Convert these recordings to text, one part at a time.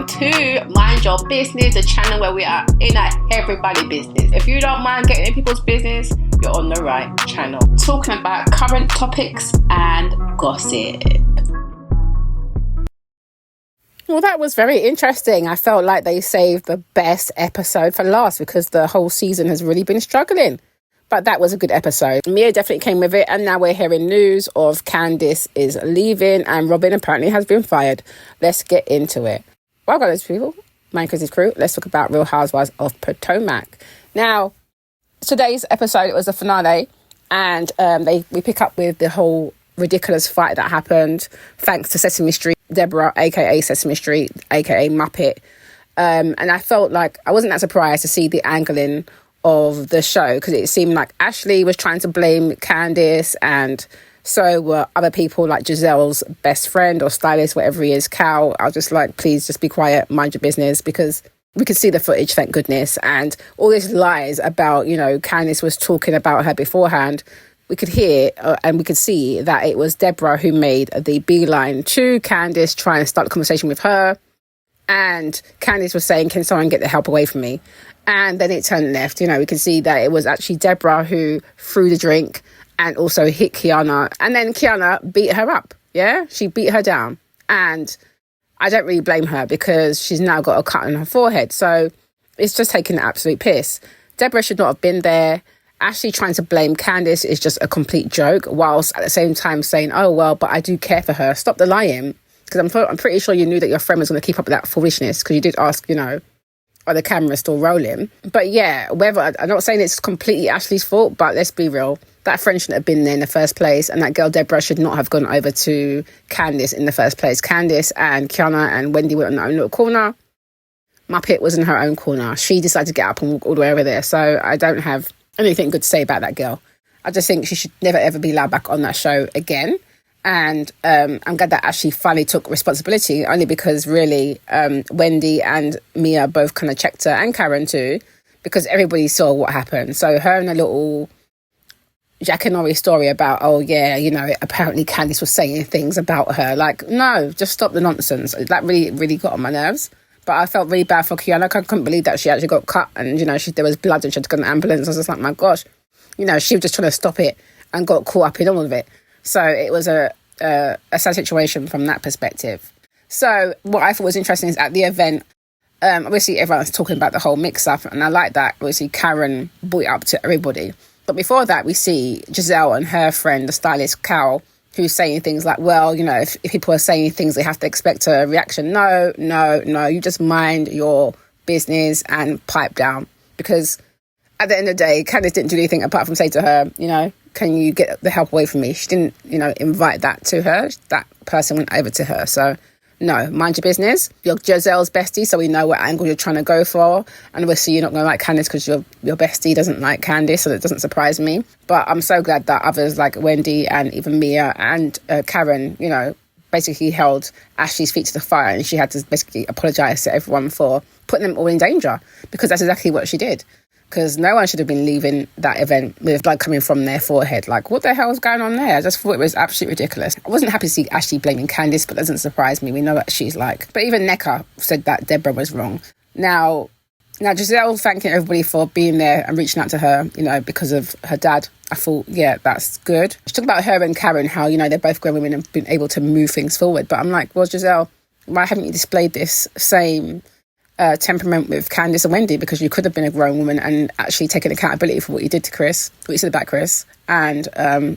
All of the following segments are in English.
welcome to Mind Your Business, a channel where we are in everybody's business. If you don't mind getting in people's business, you're on the right channel. Talking about current topics and gossip. Well, that was very interesting. I felt like they saved the best episode for last because the whole season has really been struggling. But that was a good episode. Mia definitely came with it, and now we're hearing news of Candiace is leaving and Robyn apparently has been fired. Let's get into it. Welcome, those people. My Chris's crew. Let's talk about Real Housewives of Potomac. Now, today's episode, it was the finale, and we pick up with the whole ridiculous fight that happened thanks to Sesame Street, Deborah, aka Sesame Street, aka Muppet. And I felt like I wasn't that surprised to see the angling of the show, because it seemed like Ashley was trying to blame Candiace, and so were other people like Giselle's best friend or stylist, whatever he is, Cal. I was just like, please just be quiet, mind your business, because we could see the footage, thank goodness. And all these lies about, Candiace was talking about her beforehand, we could hear and we could see that it was Deborah who made the beeline to Candiace, trying to start the conversation with her. And Candiace was saying, can someone get the help away from me? And then it turned left. We can see that it was actually Deborah who threw the drink and also hit Kiana. And then Kiana beat her up. Yeah, she beat her down. And I don't really blame her because she's now got a cut on her forehead. So it's just taking the absolute piss. Deborah should not have been there. Ashley trying to blame Candiace is just a complete joke, whilst at the same time saying, oh, well, but I do care for her. Stop the lying. Because I'm pretty sure you knew that your friend was going to keep up with that foolishness, because you did ask, are the cameras still rolling? But yeah, I'm not saying it's completely Ashley's fault, but let's be real. That friend shouldn't have been there in the first place, and that girl Deborah should not have gone over to Candiace in the first place. Candiace and Kiana and Wendy were in their own little corner. Muppet was in her own corner. She decided to get up and walk all the way over there. So I don't have anything good to say about that girl. I just think she should never ever be allowed back on that show again. And I'm glad that Ashley finally took responsibility, only because really Wendy and Mia both kind of checked her, and Karen too, because everybody saw what happened. So her and a little Jack and Ori story about, oh yeah, apparently Candiace was saying things about her. Like, no, just stop the nonsense. That really, really got on my nerves. But I felt really bad for Kiana. I couldn't believe that she actually got cut, and there was blood and she had to go to an ambulance. I was just like, my gosh, she was just trying to stop it and got caught up in all of it. So it was a sad situation from that perspective. So what I thought was interesting is at the event, obviously everyone's talking about the whole mix-up, and I like that. Obviously Karen brought it up to everybody. But before that, we see Giselle and her friend, the stylist Cal, who's saying things like, well, if people are saying things, they have to expect a reaction. No, you just mind your business and pipe down. Because at the end of the day, Candiace didn't do anything apart from say to her, can you get the help away from me? She didn't, invite that to her. That person went over to her. So, no, mind your business. You're Giselle's bestie, so we know what angle you're trying to go for. And obviously you're not going to like Candiace because your bestie doesn't like Candiace, so that doesn't surprise me. But I'm so glad that others like Wendy and even Mia and Karen, basically held Ashley's feet to the fire, and she had to basically apologise to everyone for putting them all in danger, because that's exactly what she did. Because no one should have been leaving that event with blood coming from their forehead. Like, what the hell is going on there? I just thought it was absolutely ridiculous. I wasn't happy to see Ashley blaming Candiace, but that doesn't surprise me. We know what she's like. But even Necker said that Deborah was wrong. Now Giselle thanking everybody for being there and reaching out to her, because of her dad. I thought, yeah, that's good. She talked about her and Karen, how, they're both grown women and been able to move things forward. But I'm like, well, Giselle, why haven't you displayed this same temperament with Candiace and Wendy? Because you could have been a grown woman and actually taken accountability for what you did to Chris, what you said about Chris, and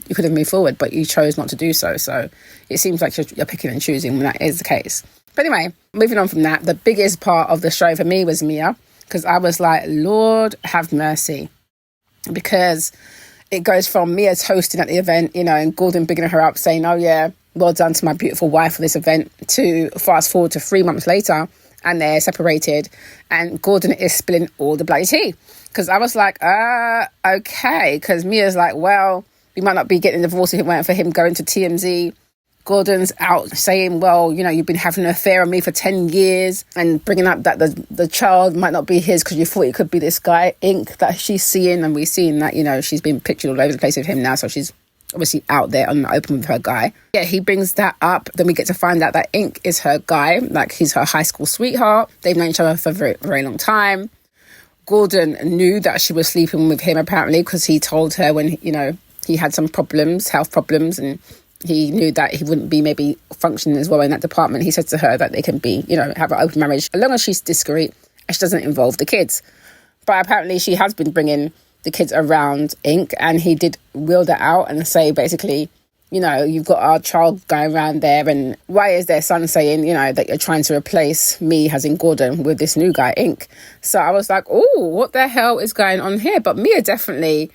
you could have moved forward, but you chose not to do so. So it seems like you're picking and choosing when that is the case. But anyway, moving on from that, the biggest part of the show for me was Mia, because I was like, Lord have mercy, because it goes from Mia's hosting at the event, and Gordon bigging her up, saying, oh yeah, well done to my beautiful wife for this event, to fast forward to 3 months later, and they're separated, and Gordon is spilling all the bloody tea. Because I was like, okay. Because Mia's like, well, we might not be getting divorced if it weren't for him going to TMZ. Gordon's out saying, well, you've been having an affair on me for 10 years, and bringing up that the child might not be his because you thought it could be this guy, Ink, that she's seeing. And we're seeing that, she's been pictured all over the place with him now. So she's obviously out there on the open with her guy. Yeah, he brings that up. Then we get to find out that Ink is her guy. Like, he's her high school sweetheart. They've known each other for a very, very long time. Gordon knew that she was sleeping with him, apparently, because he told her when, you know, he had some problems, health problems, and he knew that he wouldn't be maybe functioning as well in that department. He said to her that they can be, you know, have an open marriage as long as she's discreet and she doesn't involve the kids. But apparently she has been bringing the kids around Ink, and he did wheel that out and say, basically, you know, you've got our child going around there, and why is their son saying, you know, that you're trying to replace me, as in Gordon, with this new guy, Ink? So I was like, oh, what the hell is going on here? But Mia definitely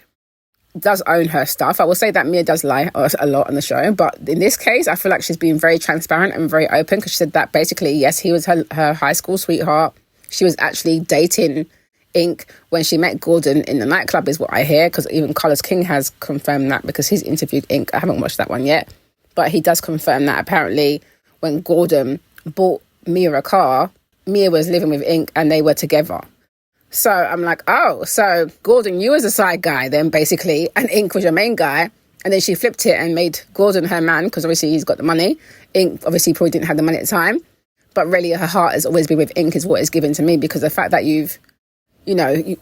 does own her stuff. I will say that Mia does lie a lot on the show, but in this case, I feel like she's being very transparent and very open, because she said that basically, yes, he was her high school sweetheart. She was actually dating Ink when she met Gordon in the nightclub, is what I hear, because even Carlos King has confirmed that, because he's interviewed Ink. I haven't watched that one yet, but he does confirm that apparently when Gordon bought Mia a car, Mia was living with Ink and they were together. So I'm like, oh, so Gordon, you was a side guy then, basically, and Ink was your main guy, and then she flipped it and made Gordon her man, because obviously he's got the money. Ink obviously probably didn't have the money at the time, but really her heart has always been with Ink, is what is given to me, because the fact that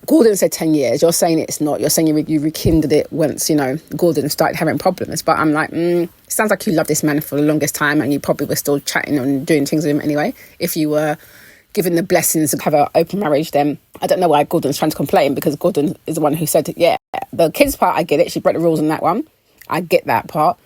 Gordon said 10 years, you're saying it's not. You're saying you rekindled it once, you know, Gordon started having problems. But I'm like, it sounds like you loved this man for the longest time, and you probably were still chatting and doing things with him anyway. If you were given the blessings of have an open marriage, then I don't know why Gordon's trying to complain, because Gordon is the one who said, yeah, the kids part, I get it. She broke the rules on that one. I get that part.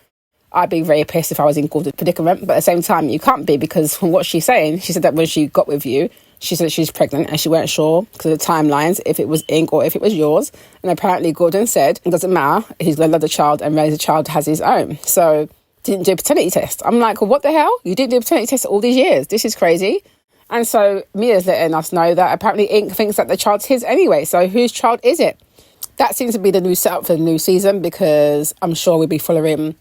I'd be very pissed if I was in Gordon's predicament. But at the same time, you can't be, because from what she's saying, she said that when she got with you, she said she's pregnant and she weren't sure because of the timelines, if it was Ink or if it was yours. And apparently Gordon said it doesn't matter. He's going to love the child and raise the child has his own. So didn't do a paternity test. I'm like, well, what the hell? You didn't do a paternity test all these years. This is crazy. And so Mia's letting us know that apparently Ink thinks that the child's his anyway. So whose child is it? That seems to be the new setup for the new season, because I'm sure we'll be following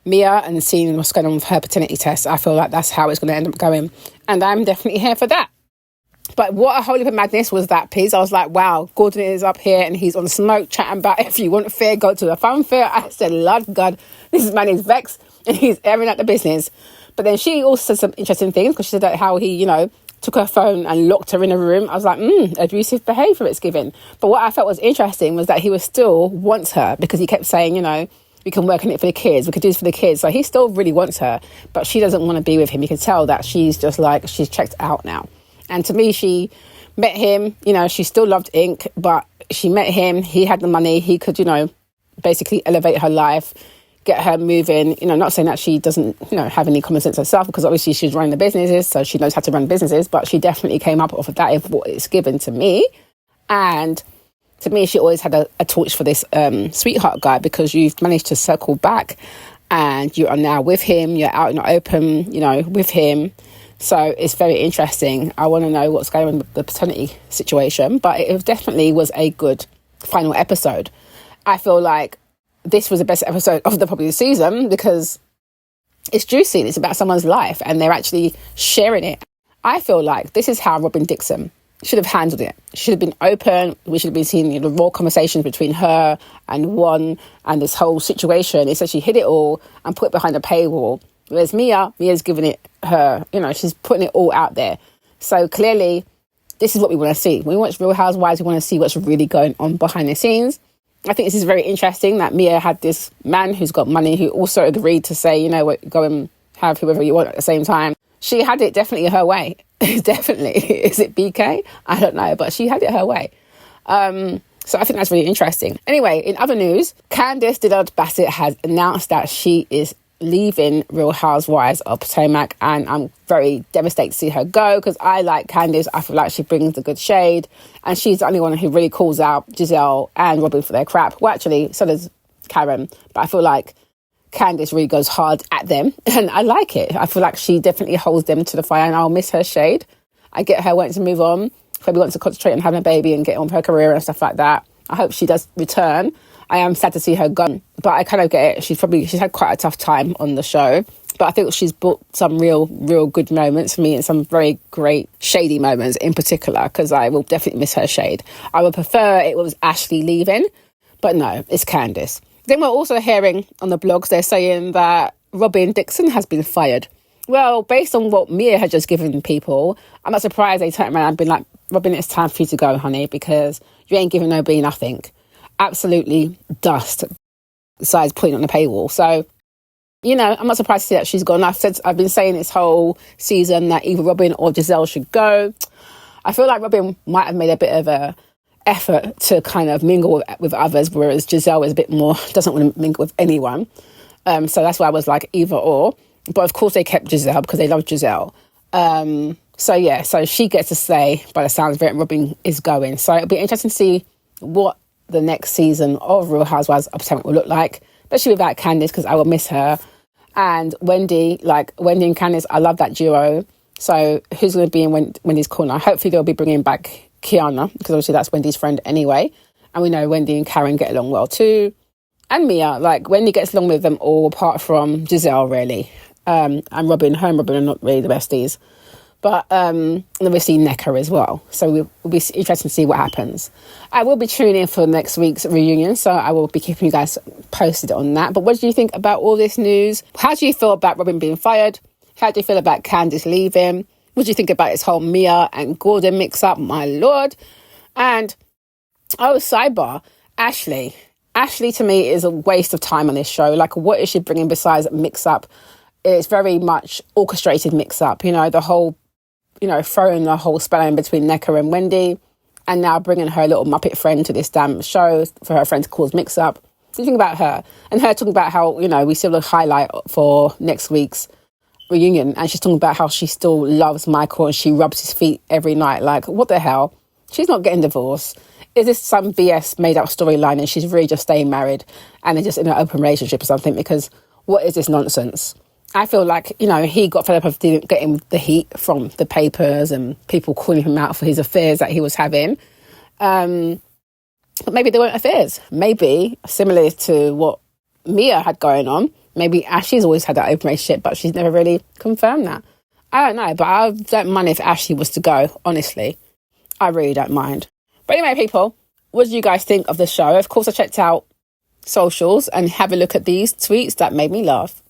Mia and seeing what's going on with her paternity test. I feel like that's how it's going to end up going. And I'm definitely here for that. But what a whole heap of madness was that piece. I was like, wow, Gordon is up here and he's on smoke chatting about, if you want fair, go to the fun fair. I said, Lord God, this man is vexed and he's airing out the business. But then she also said some interesting things, because she said that how he, you know, took her phone and locked her in a room. I was like, abusive behaviour it's given. But what I felt was interesting was that he was still wants her, because he kept saying, you know, we can work on it for the kids, we could do this for the kids. So he still really wants her, but she doesn't want to be with him. You can tell that she's just like, she's checked out now. And to me, she met him, you know, she still loved Ink, but she met him, he had the money, he could, you know, basically elevate her life, get her moving, you know, not saying that she doesn't, you know, have any common sense herself, because obviously she's running the businesses, so she knows how to run businesses, but she definitely came up off of that, if what it's given to me. And to me, she always had a torch for this sweetheart guy, because you've managed to circle back and you are now with him, you're out in the open, you know, with him. So it's very interesting. I want to know what's going on with the paternity situation, but it definitely was a good final episode. I feel like this was the best episode of probably the season, because it's juicy. It's about someone's life and they're actually sharing it. I feel like this is how Robyn Dixon should have handled it. She should have been open. We should have been seeing the raw conversations between her and Juan and this whole situation. It's that she hid it all and put it behind a paywall. Whereas Mia's giving it her, you know, she's putting it all out there. So clearly, this is what we want to see. When we watch Real Housewives, we want to see what's really going on behind the scenes. I think this is very interesting that Mia had this man who's got money who also agreed to say, you know what, go and have whoever you want at the same time. She had it definitely her way. Definitely. Is it BK? I don't know, but she had it her way. So I think that's really interesting. Anyway, in other news, Candiace Bassett has announced that she is leaving Real Housewives of Potomac, and I'm very devastated to see her go, because I like Candiace. I feel like she brings the good shade, and she's the only one who really calls out Giselle and Robyn for their crap. Well, actually, so does Karen, but I feel like Candiace really goes hard at them, and I like it. I feel like she definitely holds them to the fire, and I'll miss her shade. I get her wanting to move on, probably wants to concentrate on having a baby and get on with her career and stuff like that. I hope she does return. I am sad to see her gone, but I kind of get it. She's had quite a tough time on the show, but I think she's brought some real good moments for me, and some very great shady moments in particular, because I will definitely miss her shade. I would prefer it was Ashley leaving, but no, it's Candiace. Then we're also hearing on the blogs, they're saying that Robyn Dixon has been fired. Well, based on what Mia had just given people, I'm not surprised they turned around and been like, Robyn, it's time for you to go, honey, because you ain't giving nobody nothing. Absolutely dust, besides putting on the paywall. So, you know, I'm not surprised to see that she's gone. I've been saying this whole season that either Robyn or Giselle should go. I feel like Robyn might have made a bit of a effort to kind of mingle with others, whereas Giselle is a bit more, doesn't want to mingle with anyone. So that's why I was like either or. But of course they kept Giselle because they love Giselle. So she gets to stay by the sounds of it, and Robyn is going. So it'll be interesting to see what the next season of Real Housewives of Potomac will look like, especially without Candiace, because I will miss her. And Wendy and Candiace, I love that duo. So who's going to be in Wendy's corner? Hopefully they'll be bringing back Kiana, because obviously that's Wendy's friend anyway. And we know Wendy and Karen get along well too. And Mia, like Wendy gets along with them all apart from Giselle, really. And Robyn, her and Robyn are not really the besties. But obviously Necker as well. So we'll be interested to see what happens. I will be tuning in for next week's reunion, so I will be keeping you guys posted on that. But what do you think about all this news? How do you feel about Robyn being fired? How do you feel about Candiace leaving? What do you think about this whole Mia and Gordon mix-up? My lord. And, sidebar, Ashley. Ashley, to me, is a waste of time on this show. Like, what is she bringing besides mix-up? It's very much orchestrated mix-up. You know, the whole, throwing the whole spell in between Necker and Wendy, and now bringing her little Muppet friend to this damn show for her friend to cause mix-up. What do you think about her? And her talking about how, we still look highlight for next week's reunion, and she's talking about how she still loves Michael and she rubs his feet every night. Like, what the hell? She's not getting divorced. Is this some BS made up storyline and she's really just staying married and they're just in an open relationship or something? Because what is this nonsense? I feel like, he got fed up of getting the heat from the papers and people calling him out for his affairs that he was having. But maybe they weren't affairs. Maybe, similar to what Mia had going on, maybe Ashley's always had that open relationship, but she's never really confirmed that. I don't know, but I don't mind if Ashley was to go, honestly. I really don't mind. But anyway, people, what do you guys think of the show? Of course, I checked out socials and have a look at these tweets that made me laugh.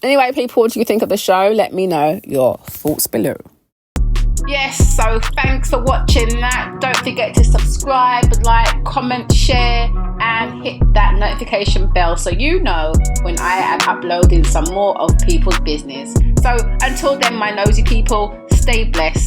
Anyway, people, what do you think of the show? Let me know your thoughts below. Yes, so thanks for watching that. Don't forget to subscribe, like, comment, share, and hit that notification bell so you know when I am uploading some more of people's business. So until then, my nosy people, stay blessed.